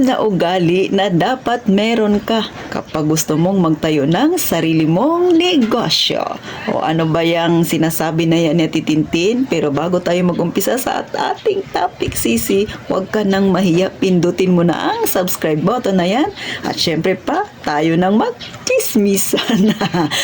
Na ugali na dapat meron ka kapag gusto mong magtayo ng sarili mong negosyo. O ano ba yung sinasabi na yan ni Titintin? Pero bago tayo mag-umpisa sa ating topic, Sisi, huwag ka nang mahiya. Pindutin mo na ang subscribe button na yan. At syempre pa, tayo nang mag-chismisan.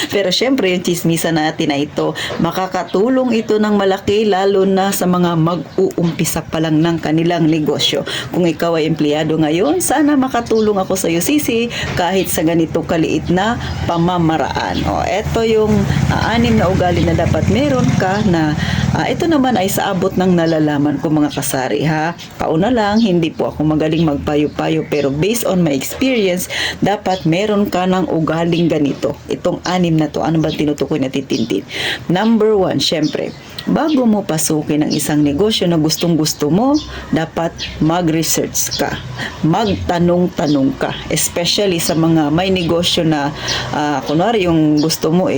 Pero syempre, yung chismisan natin na ito, makakatulong ito ng malaki lalo na sa mga mag-uumpisa pa lang ng kanilang negosyo. Kung ikaw ay empleyado ngayon, sana makatulong ako sa iyo, Sisi, kahit sa ganito kaliit na pamamaraan. O, ito yung 6 na ugali na dapat meron ka na ito naman ay sa abot ng nalalaman ko, mga kasari, ha. Kauna lang, hindi po ako magaling magpayo-payo, pero based on my experience, dapat meron ka ng ugaling ganito. Itong 6 na to, ano ba tinutukoy na Titintin? Number 1, syempre, bago mo pasukin ang isang negosyo na gustong-gusto mo, dapat mag-research ka. Magtanong-tanong ka. Especially sa mga may negosyo na, kunwari yung gusto mo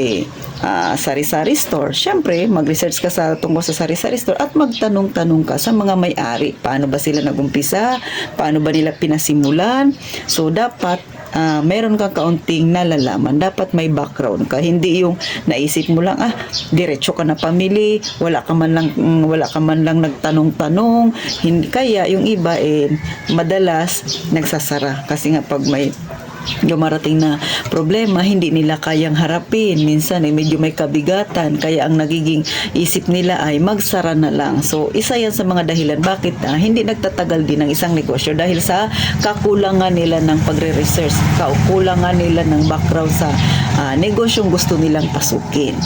sari-sari store. Siyempre, mag-research ka tungkol sa sari-sari store at magtanong-tanong ka sa mga may-ari. Paano ba sila nagumpisa? Paano ba nila pinasimulan? So, dapat meron kang kaunting nalalaman. Dapat may background ka. Hindi yung naisip mo lang, diretso ka na pamili, wala ka man lang nagtanong-tanong. Kaya yung iba madalas nagsasara. Kasi nga pag may dumarating na problema, hindi nila kayang harapin. Minsan medyo may kabigatan, kaya ang nagiging isip nila ay magsara na lang. So, isa yan sa mga dahilan bakit hindi nagtatagal din ang isang negosyo, dahil sa kakulangan nila ng pagre-research, kakulangan nila ng background sa negosyong gusto nilang pasukin.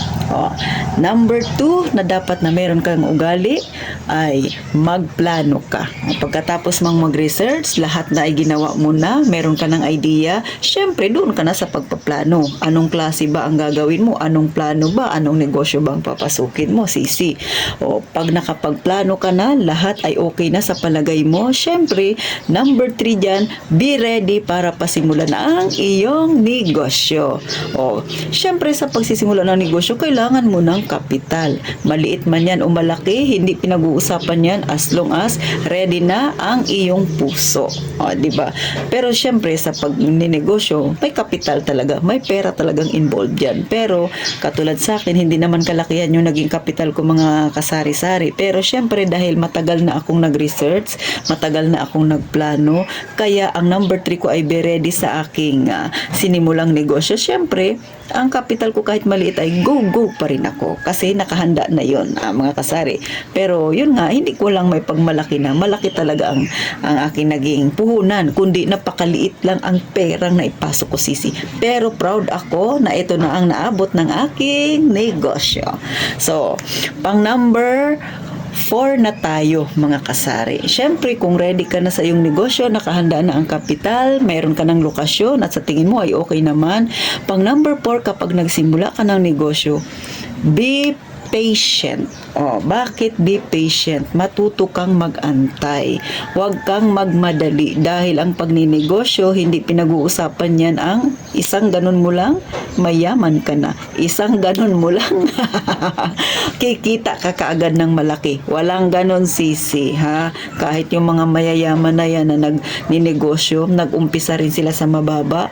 Number 2 na dapat na meron kang ugali ay magplano ka. Pagkatapos mang mag-research, lahat na ay ginawa mo na, meron ka ng idea, syempre doon ka na sa pagpaplano. Anong klase ba ang gagawin mo? Anong plano ba? Anong negosyo ba ang papasukin mo, Sisi? Pag nakapagplano ka na, lahat ay okay na sa palagay mo, syempre, number 3 dyan, be ready para pasimulan ang iyong negosyo. Syempre sa pagsisimula ng negosyo, kailangan mo ng kapital. Maliit man yan o malaki, hindi pinag-uusapan yan as long as ready na ang iyong puso. Diba? Pero syempre sa pag-negosyo, may kapital talaga, may pera talagang involved yan. Pero katulad sa akin, hindi naman kalakihan yung naging kapital ko, mga kasari-sari. Pero syempre dahil matagal na akong nag-research, matagal na akong nagplano, kaya ang number 3 ko ay be ready sa aking sinimulang negosyo. Syempre, ang kapital ko kahit maliit ay go pa rin ako kasi nakahanda na yon, mga kasari. Pero yun nga, hindi ko lang may pagmalaki na malaki talaga ang aking naging puhunan, kundi napakaliit lang ang perang na ipasok ko, Sisi. Pero proud ako na ito na ang naabot ng aking negosyo. So, pang number 4 na tayo, mga kasari. Syempre, kung ready ka na sa iyong negosyo, nakahanda na ang kapital, mayroon ka ng lokasyon at sa tingin mo ay okay naman. Pang number 4, kapag nagsimula ka ng negosyo, be patient. Bakit be patient? Matuto kang mag-antay. Huwag kang magmadali dahil ang pagninegosyo, hindi pinag-uusapan yan ang isang ganun mo lang, mayaman ka na. Isang ganun mo lang, kikita ka kaagad ng malaki. Walang ganun, Sisi, ha? Kahit yung mga mayayaman na yan na nagninegosyo, nag-umpisa rin sila sa mababa,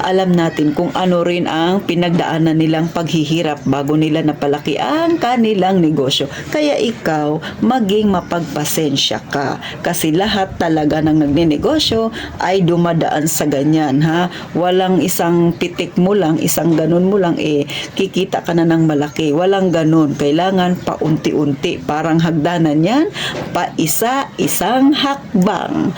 alam natin kung ano rin ang pinagdaanan nilang paghihirap bago nila napalaki ang kanilang negosyo. Kaya ikaw, maging mapagpasensya ka. Kasi lahat talaga ng nagninegosyo ay dumadaan sa ganyan, ha? Walang isang pitik mo lang, isang ganun mo lang, kikita ka na ng malaki. Walang ganun. Kailangan paunti-unti. Parang hagdanan yan, isang hakbang.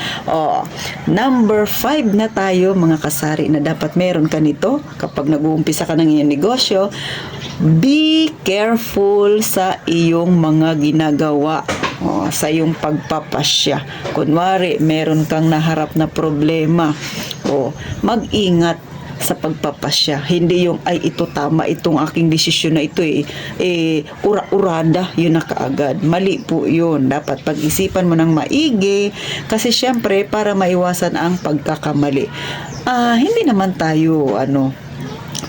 Number 5 na tayo, mga kasari, na dapat meron ka nito kapag nag-uumpisa ka ng iyong negosyo. Be careful sa iyong mga ginagawa, sa iyong pagpapasya. Kunwari, meron kang naharap na problema, mag-ingat sa pagpapasya. Hindi yung, ito tama, itong aking desisyon na ito, ura-urada, yun na kaagad. Mali po yun. Dapat pag-isipan mo ng maigi, kasi syempre, para maiwasan ang pagkakamali. Hindi naman tayo,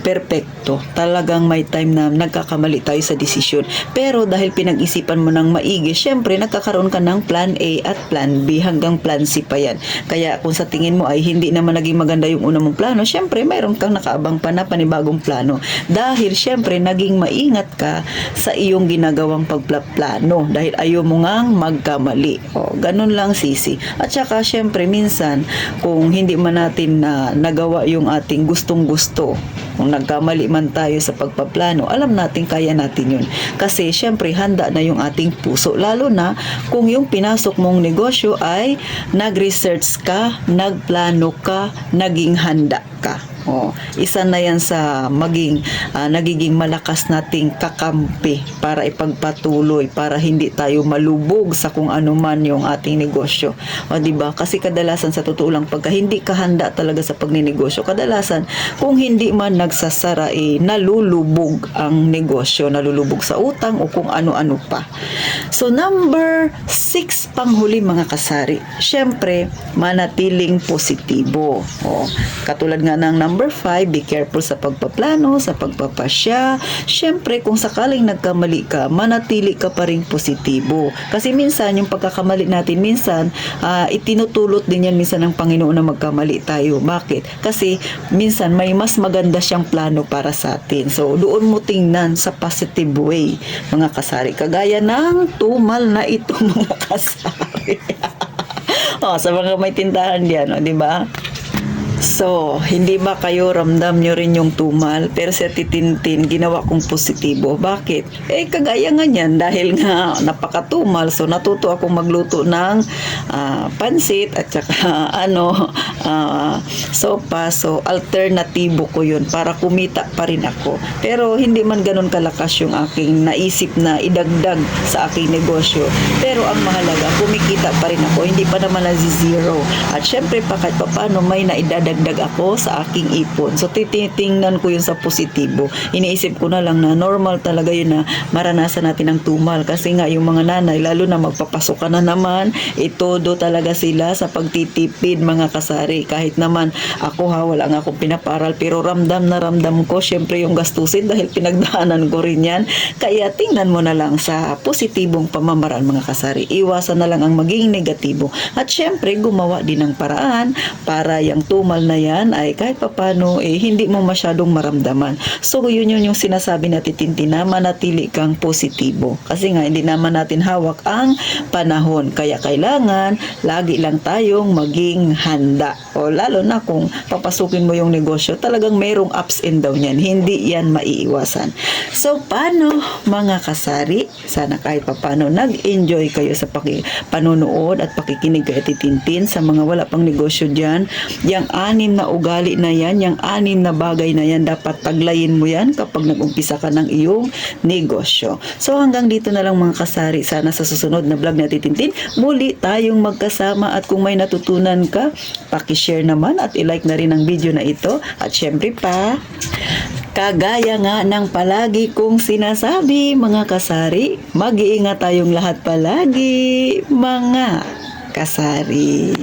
perpekto. Talagang may time na nagkakamali tayo sa desisyon. Pero dahil pinag-isipan mo ng maigi, syempre nagkakaroon ka ng plan A at plan B hanggang plan C pa yan. Kaya kung sa tingin mo ay hindi naman naging maganda yung una mong plano, syempre mayroon kang nakaabang pa na panibagong plano. Dahil syempre naging maingat ka sa iyong ginagawang pagplano dahil ayaw mo ngang magkamali. O, ganun lang sisi. At saka syempre minsan kung hindi man natin na nagawa yung ating gustong-gusto, kung nagkamali man tayo sa pagpaplano, alam natin kaya natin yun. Kasi syempre handa na yung ating puso. Lalo na kung yung pinasok mong negosyo ay nag-research ka, nagplano ka, naging handa ka. Isa na yan sa nagiging malakas nating kakampi para ipagpatuloy, para hindi tayo malubog sa kung ano man yung ating negosyo. Diba? Kasi kadalasan sa totoo lang, pagka hindi ka handa talaga sa pagninegosyo, kadalasan kung hindi man nagsasara, nalulubog ang negosyo, nalulubog sa utang o kung ano-ano pa. So number 6 panghuli mga kasari, syempre manatiling positibo. Katulad nga ng number 5, be careful sa pagpaplano, sa pagpapasya. Syempre, kung sakaling nagkamali ka, manatili ka pa rin positibo. Kasi minsan, yung pagkakamali natin, minsan, itinutulot din yan minsan ng Panginoon na magkamali tayo. Bakit? Kasi minsan, may mas maganda siyang plano para sa atin. So, doon mo tingnan sa positive way, mga kasari. Kagaya ng tumal na ito, mga kasari. Sa mga may tindahan diyan, di ba? So, hindi ba kayo ramdam nyo rin yung tumal? Pero sa titintin, ginawa kong positibo. Bakit? Kagaya nga yan, dahil nga napakatumal. So, natuto akong magluto ng pansit at saka sopa. So, alternatibo ko yun para kumita pa rin ako. Pero, hindi man ganun kalakas yung aking naisip na idagdag sa aking negosyo. Pero, ang mahalaga, kumikita pa rin ako. Hindi pa naman zero. At syempre, pa kahit paano may naidadagdag ako sa aking ipon. So, titingnan ko yun sa positibo. Iniisip ko na lang na normal talaga yun na maranasan natin ang tumal. Kasi nga, yung mga nanay, lalo na magpapasok ka na naman, todo talaga sila sa pagtitipid, mga kasari. Kahit naman, ako wala nga akong pinaparal, pero ramdam na ramdam ko, syempre yung gastusin dahil pinagdaanan ko rin yan. Kaya, tingnan mo na lang sa positibong pamamaraan, mga kasari. Iwasan na lang ang maging negatibo. At syempre, gumawa din ng paraan para yung tumal na yan ay kahit papano hindi mo masyadong maramdaman. So yun yung sinasabi natin Tintin, manatili kang positibo. Kasi nga hindi naman natin hawak ang panahon. Kaya kailangan lagi lang tayong maging handa. O lalo na kung papasukin mo yung negosyo, talagang mayroong ups and down yan. Hindi yan maiiwasan. So paano mga kasari? Sana kahit papano nag-enjoy kayo sa panonood at pakikinig kay Tintin sa mga wala pang negosyo dyan. Yang 6 na ugali na yan, yung 6 na bagay na yan, dapat taglayin mo yan kapag nag-umpisa ka ng iyong negosyo. So hanggang dito na lang mga kasari. Sana sa susunod na vlog na Tintin, muli tayong magkasama at kung may natutunan ka, pakishare naman at ilike na rin ang video na ito. At syempre pa, kagaya nga ng palagi kong sinasabi mga kasari, mag-iingat tayong lahat palagi mga kasari.